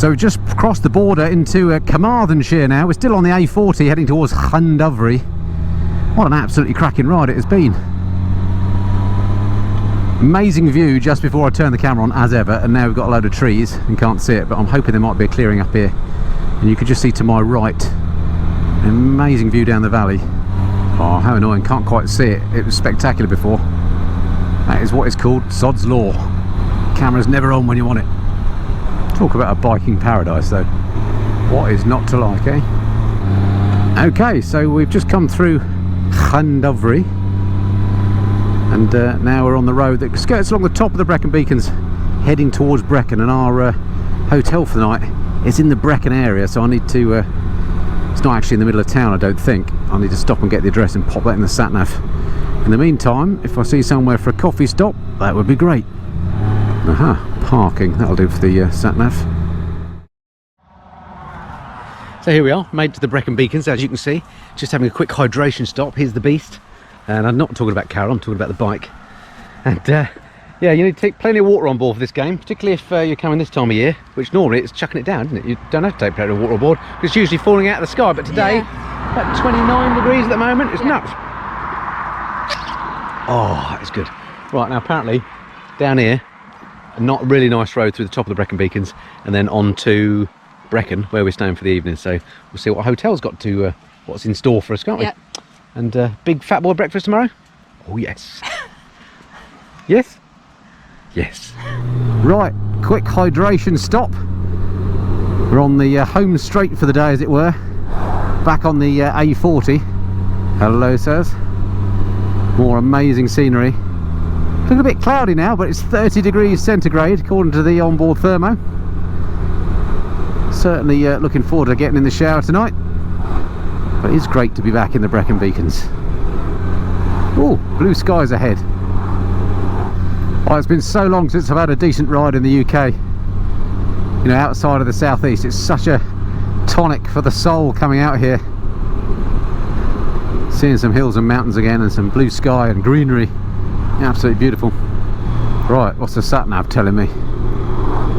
So we've just crossed the border into Carmarthenshire now. We're still on the A40 heading towards Llandudno. What an absolutely cracking ride it has been. Amazing view just before I turned the camera on as ever, and now we've got a load of trees and can't see it, but I'm hoping there might be a clearing up here. And you can just see to my right, an amazing view down the valley. Oh, how annoying, can't quite see it. It was spectacular before. That is what is called Sod's Law. Camera's never on when you want it. Talk about a biking paradise though. What is not to like, eh? Okay, so we've just come through Llandudno, and now we're on the road that skirts along the top of the Brecon Beacons heading towards Brecon, and our hotel for the night is in the Brecon area, so I need to it's not actually in the middle of town, I don't think. I need to stop and get the address and pop that in the sat-nav. In the meantime, if I see somewhere for a coffee stop, that would be great. Aha, parking, that'll do for the sat-nav. So here we are, made to the Brecon Beacons, as you can see. Just having a quick hydration stop. Here's the beast. And I'm not talking about Carol, I'm talking about the bike. And yeah, you need to take plenty of water on board for this game, particularly if you're coming this time of year, which normally it's chucking it down, isn't it? You don't have to take plenty of water on board, because it's usually falling out of the sky. But today, about 29 degrees at the moment, it's nuts. Oh, that is good. Right, now apparently, down here, a not really nice road through the top of the Brecon Beacons, and then on to Brecon, where we're staying for the evening. So we'll see what hotel's got to, what's in store for us, can't we? Yep. And big fat boy breakfast tomorrow? Oh yes. Yes? Yes. Right, quick hydration stop. We're on the home straight for the day, as it were. Back on the A40. Hello, sirs. More amazing scenery. A little bit cloudy now, but it's 30 degrees centigrade according to the onboard thermo. Certainly looking forward to getting in the shower tonight. But it's great to be back in the Brecon Beacons. Oh, blue skies ahead. Oh, it's been so long since I've had a decent ride in the UK. You know, outside of the southeast. It's such a tonic for the soul coming out here. Seeing some hills and mountains again, and some blue sky and greenery. Absolutely beautiful. Right, what's the sat-nav telling me?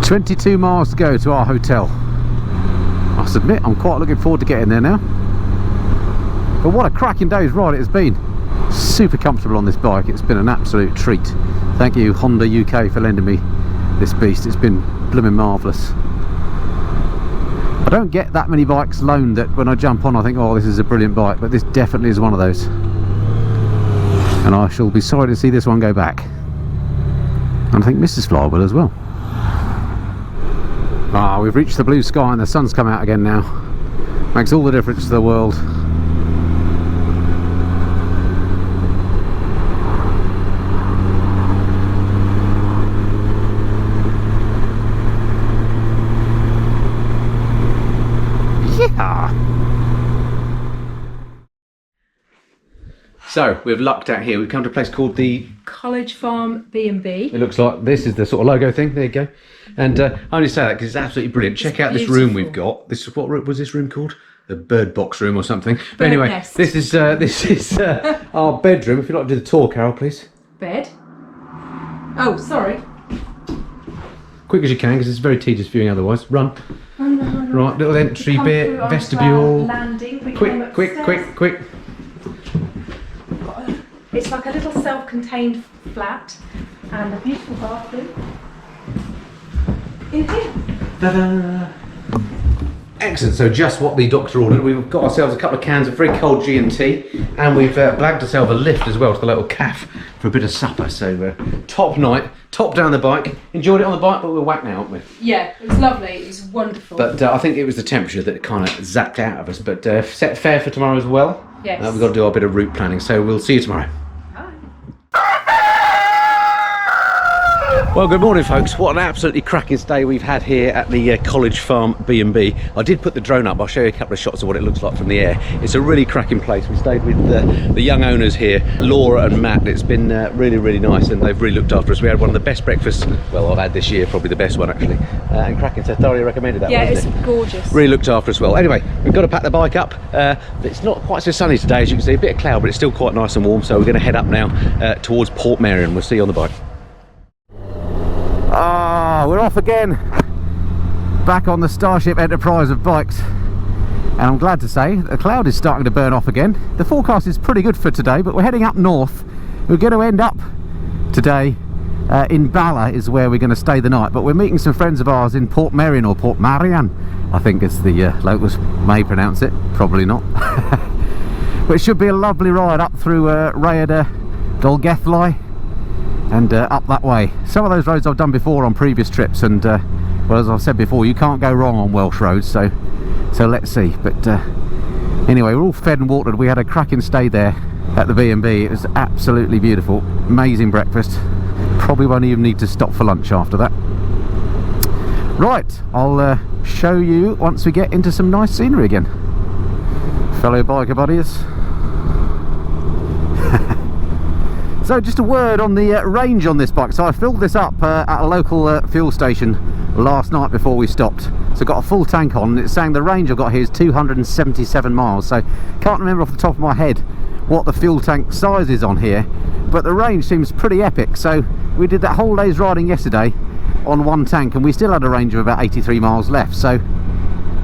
22 miles to go to our hotel. I must admit, I'm quite looking forward to getting there now. But what a cracking day's ride it has been. Super comfortable on this bike. It's been an absolute treat. Thank you, Honda UK, for lending me this beast. It's been blooming marvellous. I don't get that many bikes loaned that when I jump on I think, oh, this is a brilliant bike, but this definitely is one of those. And I shall be sorry to see this one go back. And I think Mrs. Fly will as well. Ah, we've reached the blue sky and the sun's come out again now. Makes all the difference to the world. Yeah. So we've lucked out here. We've come to a place called the College Farm B&B. It looks like this is the sort of logo thing. There you go. And I only say that because it's absolutely brilliant. Check out this room we've got. This is, what was this room called? The bird box room or something. But anyway, nest. this is our bedroom. If you'd like to do the tour, Carol, please. Bed. Oh, sorry. Quick as you can, because it's very tedious viewing otherwise. Run. Oh, no. Right, little entry bit, vestibule. Landing. Quick. It's like a little self-contained flat and a beautiful bathroom in here. Ta-da! Excellent, so just what the doctor ordered. We've got ourselves a couple of cans of very cold G&T, and we've blagged ourselves a lift as well to the local cafe for a bit of supper. So top night, top down the bike. Enjoyed it on the bike, but we're whacked now, aren't we? Yeah, it was lovely, it was wonderful. But I think it was the temperature that kind of zapped out of us. But set fair for tomorrow as well. Yes. We've got to do our bit of route planning, so we'll see you tomorrow. Well, good morning, folks. What an absolutely cracking stay we've had here at the College Farm B&B. I did put the drone up. I'll show you a couple of shots of what it looks like from the air. It's a really cracking place. We stayed with the young owners here, Laura and Matt. It's been really, really nice, and they've really looked after us. We had one of the best breakfasts, well, I've had this year, probably the best one actually, and cracking, so thoroughly recommended that one. Yeah, it's gorgeous. Really looked after us well. Anyway, we've got to pack the bike up. It's not quite so sunny today, as you can see, a bit of cloud, but it's still quite nice and warm, so we're going to head up now towards Porthmadog. We'll see you on the bike. Ah, we're off again. back on the Starship Enterprise of bikes, and I'm glad to say the cloud is starting to burn off again. The forecast is pretty good for today, but we're heading up north. We're going to end up today in Bala is where we're going to stay the night, but we're meeting some friends of ours in Porthmadog, or Porthmadog, I think as the locals may pronounce it, probably not. But it should be a lovely ride up through Rhaeadr, Dolgethlau, and up that way. Some of those roads I've done before on previous trips, and well, as I've said before, you can't go wrong on Welsh roads, so let's see. But anyway, we're all fed and watered. We had a cracking stay there at the B&B. It was absolutely beautiful, amazing breakfast. Probably won't even need to stop for lunch after that. Right, I'll show you once we get into some nice scenery again, fellow biker buddies. So just a word on the range on this bike. So I filled this up at a local fuel station last night before we stopped. So I got a full tank on, and it's saying the range I've got here is 277 miles. So can't remember off the top of my head what the fuel tank size is on here, but the range seems pretty epic. So we did that whole day's riding yesterday on one tank, and we still had a range of about 83 miles left. So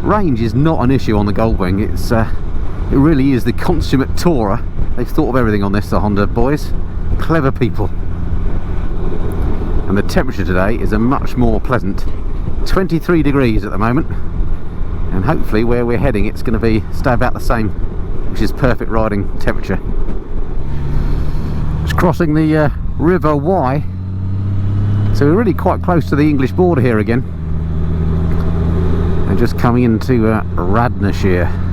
range is not an issue on the Goldwing. It really is the consummate tourer. They've thought of everything on this, the Honda boys. Clever people. And the temperature today is a much more pleasant 23 degrees at the moment, and hopefully where we're heading it's going to stay about the same, which is perfect riding temperature. Just crossing the River Wye, so we're really quite close to the English border here again, and just coming into Radnorshire.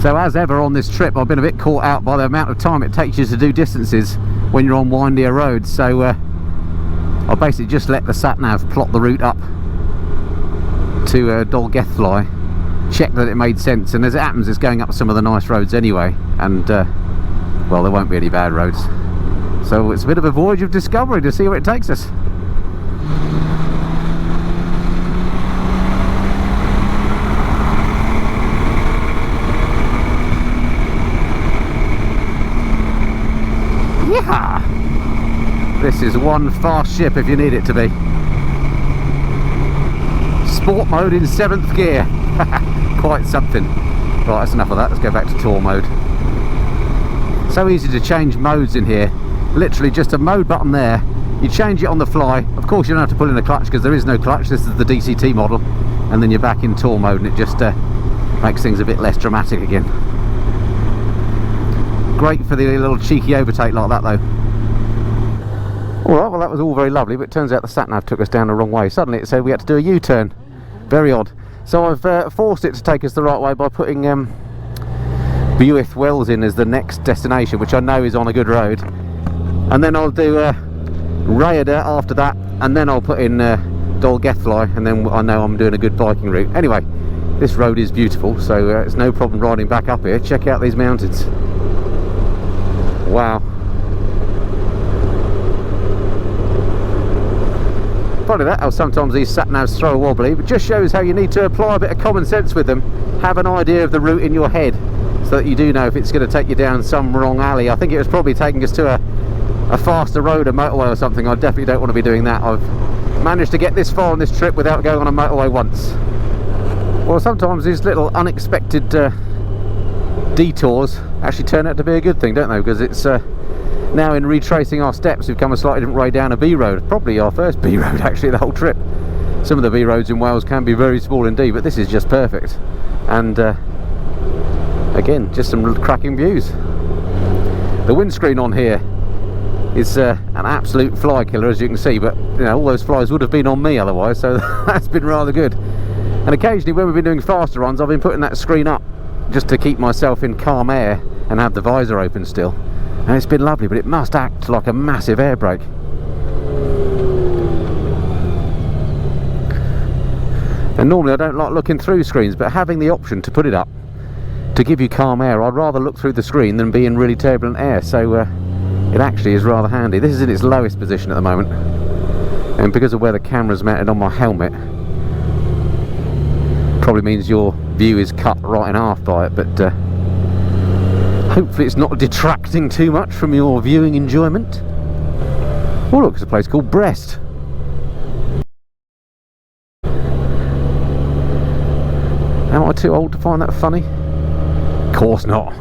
So as ever on this trip, I've been a bit caught out by the amount of time it takes you to do distances when you're on windier roads. So I basically just let the sat-nav plot the route up to Dolgethlau, check that it made sense, and as it happens it's going up some of the nice roads anyway, and well, there won't be any bad roads. So it's a bit of a voyage of discovery to see where it takes us. Yeah, this is one fast ship if you need it to be. Sport mode in 7th gear. Quite something. Right, that's enough of that. Let's go back to tour mode. So easy to change modes in here. Literally just a mode button there. You change it on the fly. Of course you don't have to pull in the clutch because there is no clutch. This is the DCT model. And then you're back in tour mode, and it just makes things a bit less dramatic again. Great for the little cheeky overtake like that though. Alright, well that was all very lovely, but it turns out the sat-nav took us down the wrong way. Suddenly it said we had to do a U-turn. Very odd. So I've forced it to take us the right way by putting Builth Wells in as the next destination, which I know is on a good road. And then I'll do Rhaeadr after that, and then I'll put in Dolgethlau, and then I know I'm doing a good biking route. Anyway, this road is beautiful, so it's no problem riding back up here. Check out these mountains. Wow. Funny that, how sometimes these sat-navs throw a wobbly, but just shows how you need to apply a bit of common sense with them. Have an idea of the route in your head, so that you do know if it's going to take you down some wrong alley. I think it was probably taking us to a faster road, a motorway or something. I definitely don't want to be doing that. I've managed to get this far on this trip without going on a motorway once. Well, sometimes these little unexpected detours actually turn out to be a good thing, don't they? Because it's now in retracing our steps, we've come a slightly different way down a B road, probably our first B road actually the whole trip. Some of the B roads in Wales can be very small indeed, but this is just perfect, and again, just some cracking views. The windscreen on here is an absolute fly killer, as you can see, but you know, all those flies would have been on me otherwise, so that's been rather good. And occasionally when we've been doing faster runs, I've been putting that screen up just to keep myself in calm air and have the visor open still, and it's been lovely, but it must act like a massive air brake. And normally I don't like looking through screens, but having the option to put it up to give you calm air, I'd rather look through the screen than be in really turbulent air, so it actually is rather handy. This is in its lowest position at the moment, and because of where the camera's mounted on my helmet, probably means your view is cut right in half by it, but hopefully it's not detracting too much from your viewing enjoyment. Oh look, it's a place called Brest. Am I too old to find that funny? Of course not.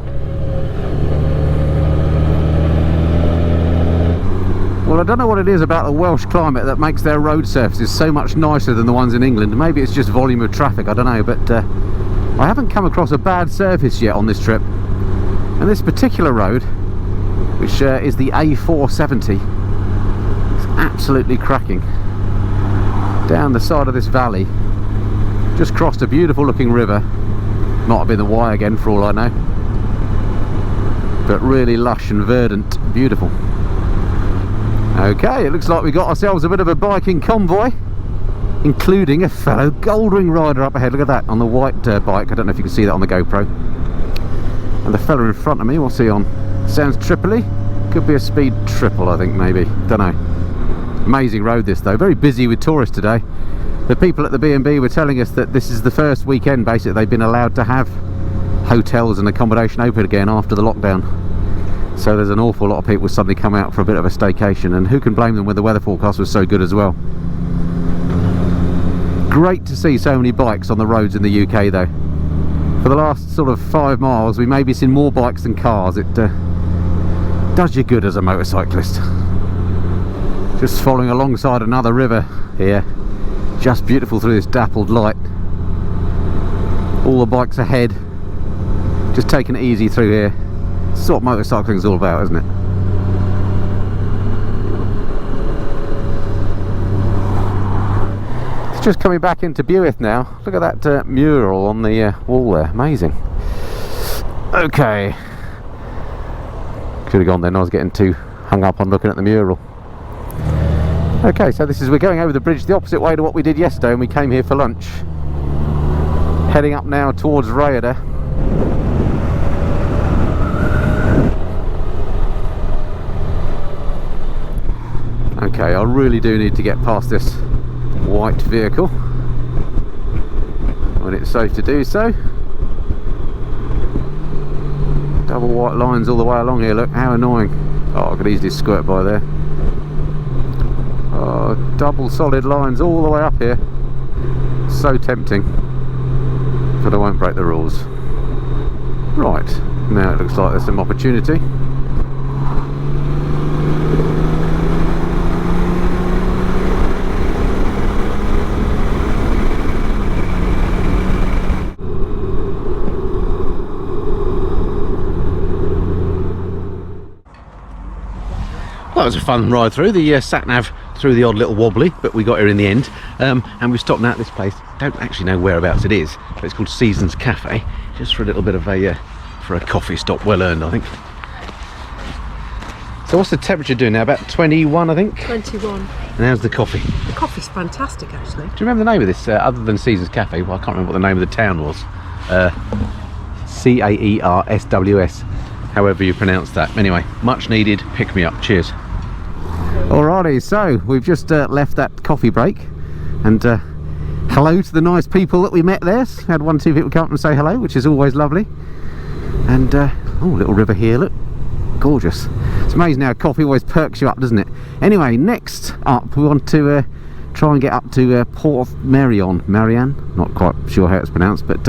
Well, I don't know what it is about the Welsh climate that makes their road surfaces so much nicer than the ones in England. Maybe it's just volume of traffic, I don't know, but I haven't come across a bad surface yet on this trip. And this particular road, which is the A470, is absolutely cracking. Down the side of this valley, just crossed a beautiful looking river. Might have been the Wye again for all I know, but really lush and verdant, beautiful. Okay, it looks like we got ourselves a bit of a biking convoy, including a fellow Goldwing rider up ahead. Look at that, on the white bike. I don't know if you can see that on the GoPro. And the fella in front of me, what's he on? Sounds Tripoli. Could be a speed triple, I think, maybe. Don't know. Amazing road this though, very busy with tourists today. The people at the B&B were telling us that this is the first weekend basically they've been allowed to have hotels and accommodation open again after the lockdown. So there's an awful lot of people suddenly come out for a bit of a staycation, and who can blame them when the weather forecast was so good as well. Great to see so many bikes on the roads in the UK though. For the last sort of 5 miles we maybe seen more bikes than cars. It does you good as a motorcyclist. Just following alongside another river here, just beautiful through this dappled light. All the bikes ahead, just taking it easy through here. That's what motorcycling is all about, isn't it? It's just coming back into Builth now. Look at that mural on the wall there, amazing. Okay, could have gone then, I was getting too hung up on looking at the mural. Okay, so we're going over the bridge the opposite way to what we did yesterday when we came here for lunch. Heading up now towards Rhayader. Okay, I really do need to get past this white vehicle when it's safe to do so. Double white lines all the way along here, look, how annoying. Oh, I could easily squirt by there. Oh, double solid lines all the way up here. So tempting, but I won't break the rules. Right, now it looks like there's some opportunity. Well, that was a fun ride through. The sat-nav through the odd little wobbly, but we got here in the end. And we stopped now at this place. Don't actually know whereabouts it is, but it's called Seasons Cafe, just for a little bit of a coffee stop. Well earned, I think. So what's the temperature doing now? About 21, I think? 21. And how's the coffee? The coffee's fantastic, actually. Do you remember the name of this, other than Seasons Cafe? Well, I can't remember what the name of the town was. Caersws, however you pronounce that. Anyway, much needed pick-me-up. Cheers. Alrighty, so we've just left that coffee break, and hello to the nice people that we met there. Had 1 or 2 people come up and say hello, which is always lovely. And oh, little river here, look, gorgeous. It's amazing how coffee always perks you up, doesn't it? Anyway, next up we want to try and get up to Porthmadog, Marianne, not quite sure how it's pronounced, but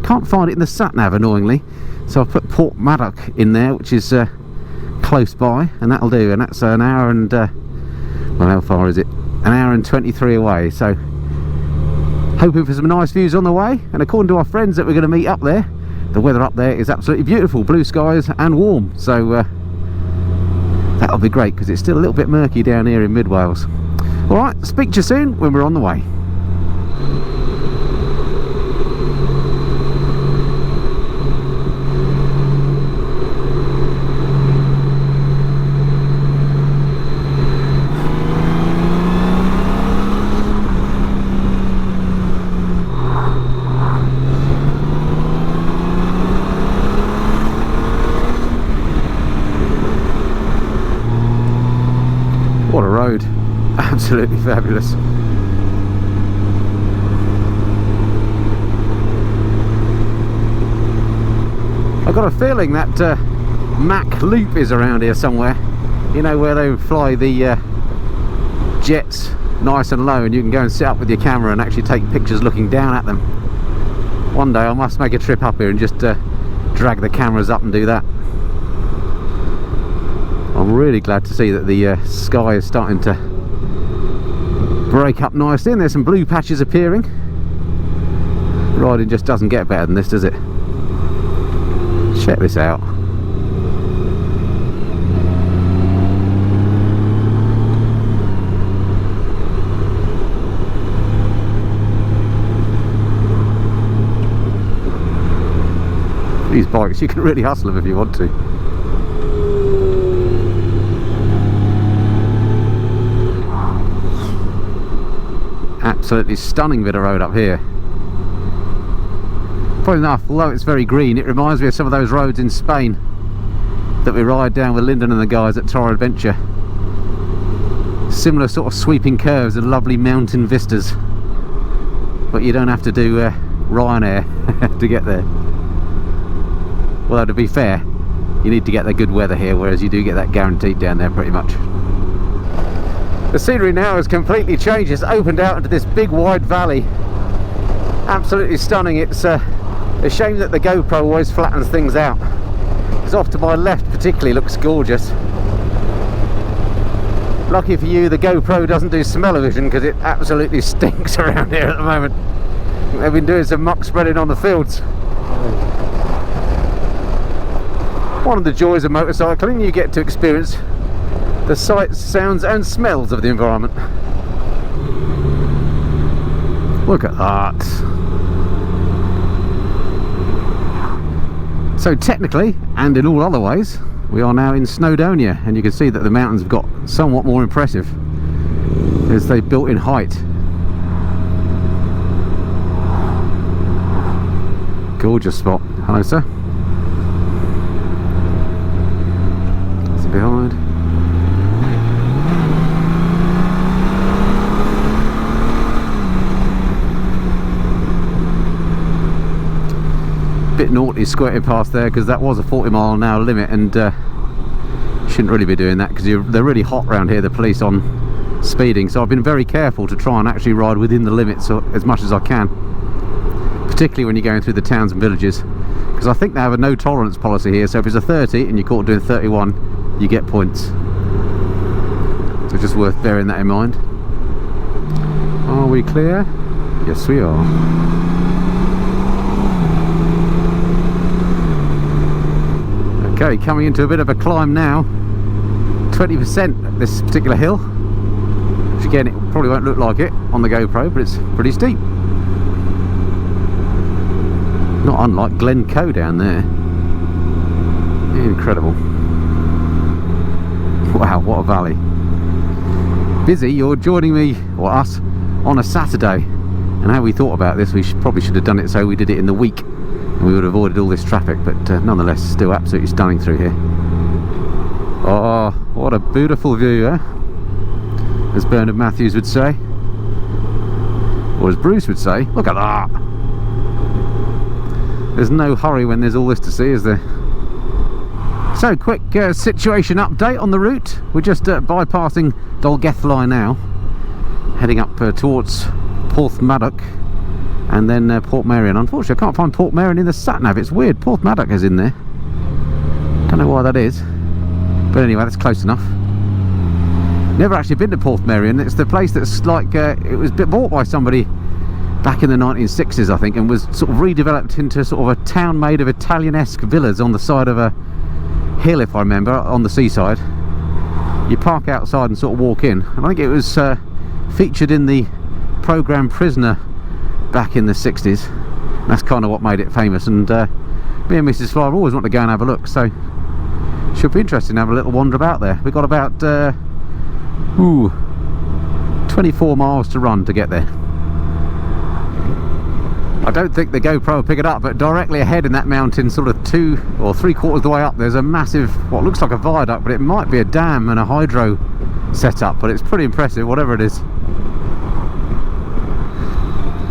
can't find it in the sat-nav annoyingly, so I've put Porthmadog in there, which is close by, and that'll do. And that's an hour and well, how far is it? An hour and 23 away. So hoping for some nice views on the way, and according to our friends that we're going to meet up there, the weather up there is absolutely beautiful, blue skies and warm, so that'll be great, because it's still a little bit murky down here in mid Wales. Alright, speak to you soon when we're on the way. What a road, absolutely fabulous. I've got a feeling that Mac Loop is around here somewhere, you know, where they fly the jets nice and low and you can go and sit up with your camera and actually take pictures looking down at them. One day I must make a trip up here and just drag the cameras up and do that. I'm really glad to see that the sky is starting to break up nicely, and there's some blue patches appearing. Riding just doesn't get better than this, does it? Check this out. These bikes, you can really hustle them if you want to. Absolutely stunning bit of road up here. Funny enough, although it's very green, it reminds me of some of those roads in Spain that we ride down with Lyndon and the guys at Toro Adventure. Similar sort of sweeping curves and lovely mountain vistas, but you don't have to do Ryanair to get there. Although to be fair, you need to get the good weather here, whereas you do get that guaranteed down there pretty much. The scenery now has completely changed. It's opened out into this big wide valley. Absolutely stunning. It's a shame that the GoPro always flattens things out, because off to my left particularly looks gorgeous. Lucky for you, the GoPro doesn't do smell-o-vision, because it absolutely stinks around here at the moment. They've been doing some muck spreading on the fields. One of the joys of motorcycling, you get to experience the sights, sounds and smells of the environment. Look at that. So technically, and in all other ways, we are now in Snowdonia, and you can see that the mountains have got somewhat more impressive as they've built in height. Gorgeous spot. Hello, sir. It's behind. Bit naughty squirting past there, because that was a 40-mile-an-hour limit, and shouldn't really be doing that, because they're really hot around here, the police, on speeding. So I've been very careful to try and actually ride within the limits as much as I can, particularly when you're going through the towns and villages, because I think they have a no tolerance policy here. So if it's a 30 and you're caught doing 31, you get points. So just worth bearing that in mind. Are we clear? Yes, we are. Okay, coming into a bit of a climb now. 20% this particular hill, which again, it probably won't look like it on the GoPro, but it's pretty steep. Not unlike Glencoe down there. Incredible. Wow, what a valley. Busy, you're joining me, or us, on a Saturday. And how we thought about this, we probably should have done it so we did it in the week, and we would have avoided all this traffic, but nonetheless, still absolutely stunning through here. Oh, what a beautiful view, eh? As Bernard Matthews would say, or as Bruce would say, look at that! There's no hurry when there's all this to see, is there? So, quick situation update on the route. We're just bypassing Dolgethly now, heading up towards Porthmadog, and then Portmeirion. Unfortunately, I can't find Portmeirion in the sat-nav. It's weird. Porthmadog is in there. Don't know why that is. But anyway, that's close enough. Never actually been to Porthmeirion. It's the place that's like, it was bought by somebody back in the 1960s, I think, and was sort of redeveloped into sort of a town made of Italian-esque villas on the side of a hill, if I remember, on the seaside. You park outside and sort of walk in. And I think it was featured in the programme Prisoner back in the 60s. That's kind of what made it famous, and me and Mrs. Fly always want to go and have a look, so should be interesting to have a little wander about there. We've got about 24 miles to run to get there. I don't think the GoPro will pick it up, but directly ahead in that mountain, sort of 2 or 3/4 of the way up, there's a massive, what looks like a viaduct, but it might be a dam and a hydro setup, but it's pretty impressive, whatever it is.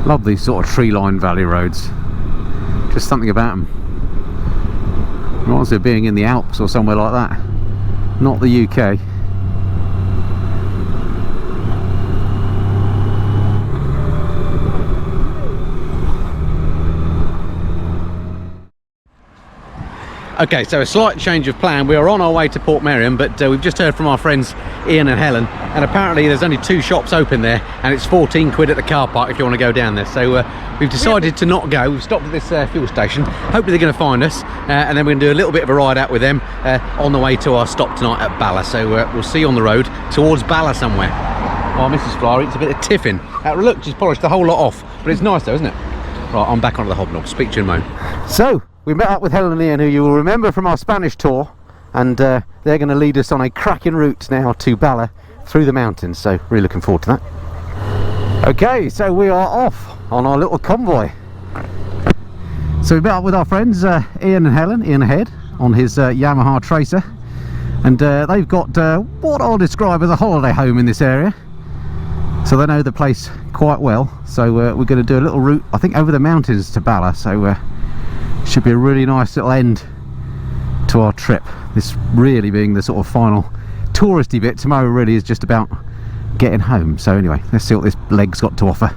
Love these sort of tree-lined valley roads. Just something about them. Reminds me of being in the Alps or somewhere like that. Not the UK. Okay, so a slight change of plan. We are on our way to Port Merion, but we've just heard from our friends Ian and Helen, and apparently there's only 2 shops open there, and it's 14 quid at the car park if you want to go down there. So we've decided to not go. We've stopped at this fuel station. Hopefully they're going to find us, and then we're going to do a little bit of a ride out with them on the way to our stop tonight at Bala. So we'll see you on the road towards Bala somewhere. Oh, Mrs. Flower eats a bit of tiffin. Look, she's polished the whole lot off, but it's nice though, isn't it? Right, I'm back onto the hobnob. Speak to you in a moment. So, we met up with Helen and Ian, who you will remember from our Spanish tour, and they're going to lead us on a cracking route now to Bala through the mountains, so really looking forward to that. Okay, so we are off on our little convoy. So we met up with our friends Ian and Helen, Ian ahead on his Yamaha Tracer, and they've got what I'll describe as a holiday home in this area, so they know the place quite well. So we're going to do a little route, I think, over the mountains to Bala, so should be a really nice little end to our trip, this really being the sort of final touristy bit. Tomorrow really is just about getting home. So anyway, let's see what this leg's got to offer.